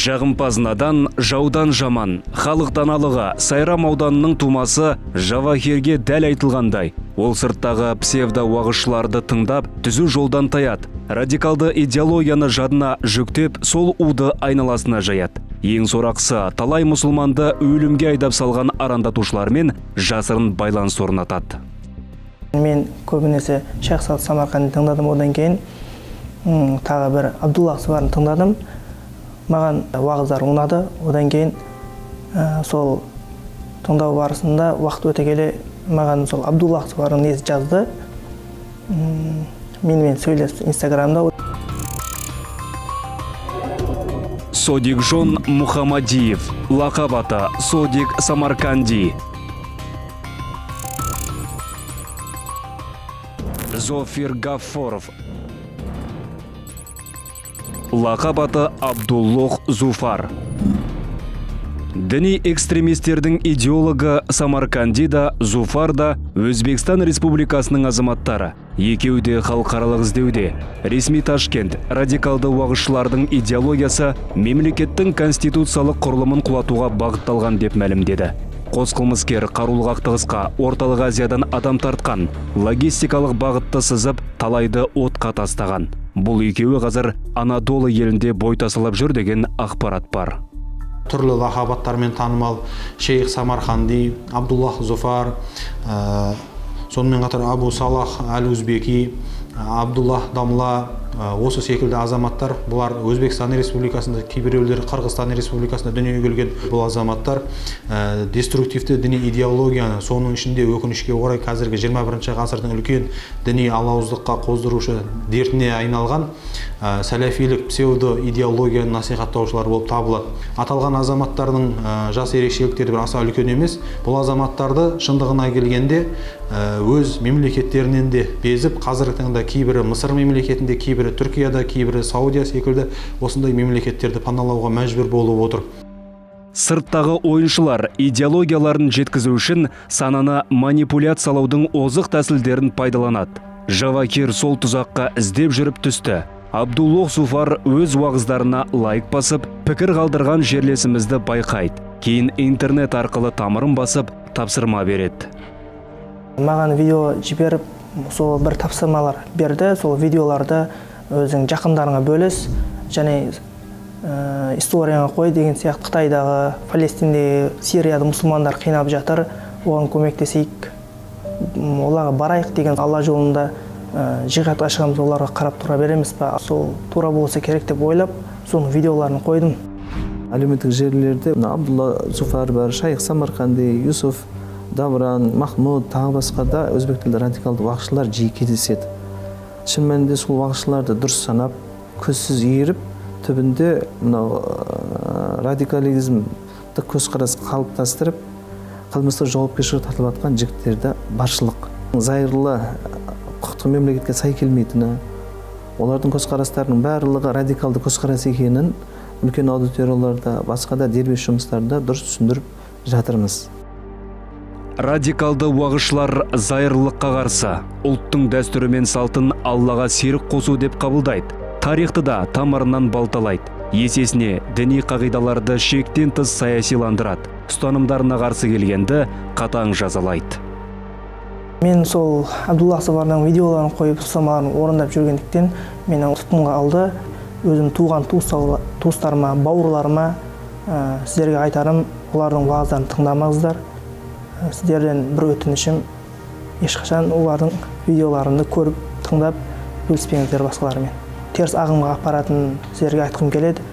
Жағымпазынадан жаудан жаман, халық даналығы Сайрам ауданының тумасы Жавахирге дәл айтылғандай. Ол сырттағы псевдо-уағызшыларды тыңдап, түзу жолдан таят. Радикалды идеологияны жадына жүктеп, сол уды айналасына жаят. Ең сорақсы, талай мұсылманды өлімге айдап салған арандатушылармен жасырын байланыс орнатады. Мен көбінесе Шейх Самарқанды тыңдадым, одан кейін тағы бір Абдуллах Зуфарын тыңдадым. Маған уағыздар ұнады, одан кейін сол тыңдау барысында уақыт өте келе маған сол Абдуллах Зуфардың несі жазды. Менімен сөйлесті Инстаграмда. Содикжон Мухамадиев, лақап аты Содик Самарканди. Зофир Гафоров, лақап аты Абдуллах Зуфар. Діни экстремистердің идеологы Самарканди да, Зуфар да Өзбекстан Республикасының азаматтары. Екеуі де халықаралық іздеуде. Ресми Ташкент радикалды уағызшылардың идеологиясы мемлекеттің конституциялық құрылымын құлатуға бағытталған деп мәлімдеді. Қос қылмыскер қарулы қақтығысқа Орталық Азиядан адам тартқан, логистикалық бағытты сызып, талайды отқа тастаған. Бұл екеуі қазір Анадолы елінде бой тасалап жүр деген ақпарат бар. Түрлі лақабаттармен танымал Шейх Самарқанди, Абдуллах Зуфар, сонымен қатар Абу Салах Әл-Узбеки, Абдуллах Дамла, осы секілді азаматтар, бұлар Өзбекстан Республикасында, кейбіреулері Қырғызстан Республикасында дүниеге келген бұл азаматтар деструктивті діни идеологияны, соның ішінде өкінішке орай қазіргі 21 ғасырдың үлкен діни алауыздыққа қоздырушы дертіне айналған сәләфилік псевдо идеологияны насихаттаушылар болып табылады. Аталған азаматтардың жас ерекшеліктері бір аса үлкен емес. Бұл азаматтарды шындығына келгенде өз мемлекеттерінен де безіп, қазіргі таңда кейбірі Мысыр мемлекетінде, кейбірі Түркияда, кейбірі Саудия секілді осындай мемлекеттерді паналауға мәжбүр болып отыр. Сырттағы ойыншылар идеологияларын жеткізу үшін сананы манипуляциялаудың озық тәсілдерін пайдаланады. Жавахир сол тұзаққа іздеп жүріп түсті. Абдуллах Зуфар өз уағыздарына лайк басып, пікір қалдырған жерлесімізді байқайды. Кейін интернет арқылы тамырын басып, тапсырма береді. Маған видео жіберіп, сол бір тапсырмалар берді. Сол видеоларды өзің жақындарыңа бөліс, және историяңа қой деген сияқты. Қытайдағы, Палестиндегі, Сирияда мұсылмандар қинап жатыр, оған көмектесейік, оларға барайық деген Алла жолында жиһадқа шығамыз, оларға қарап тұра береміз ба, сол тура болса керек деп ойлап, соның видеоларын қойдым. Әлеуметтік желілерде Абдулла Зуфар бар, Шейх Самарқанди, Юсуф, Давран, Махмуд, тағы басқа да өзбек тілді радикалды уағызшылар жиі кездеседі. Шын мәнінде сол уағызшыларды дұрыс санап, көзсіз иіріп, түбінде радикализмді көзқарас қалыптастырып, қылмыстық жауапкершілікке тартылып жатқан жігіттерді баршылық. Зайырлы құқықтық мемлекетке сай келмейтіні, олардың көзқарастарының барлығы радикалды көзқарас екенін үлкен аудиторияларда, басқа да дербес жұмыстарда дұрыс түсіндіріп жатырмыз. Радикалды уағызшылар зайырлыққа қарсы, ұлттың дәстүрі мен салтын Аллаға серік қосу деп қабылдайды. Тарихты да тамырынан балталайды. Есесіне діни қағидаларды шектен тыс саясиландырады. Ұстанымдарына қарсы келгенді қатаң жазалайды. Мен сол Абдуллах Зуфардың видеоларын қойып, ұстамаларын орындап жүргендіктен мені тұтқынға алды. Өзім туған туыстарыма, бауырларыма сіздерге айтарым, олардың уағыздарын тыңдамаңыздар. Сіздерден бір өтінішім, ешқашан олардың видеоларында көріп, тыңдап, бөліспеңіздер басқаларымен. Теріс ағымға ақпаратын сіздерге айтқым келеді.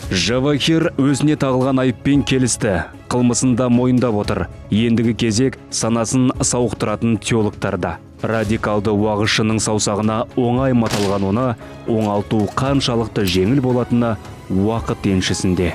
Жавахир өзіне тағылған айыппен келісті. Қылмысында мойындап отыр. Ендігі кезек санасын сауықтыратын теологтарда. Радикалды уағызшының саусағына оңай маталған оны оңалту қаншалықты жеңіл болатыны уақыт еншісінде.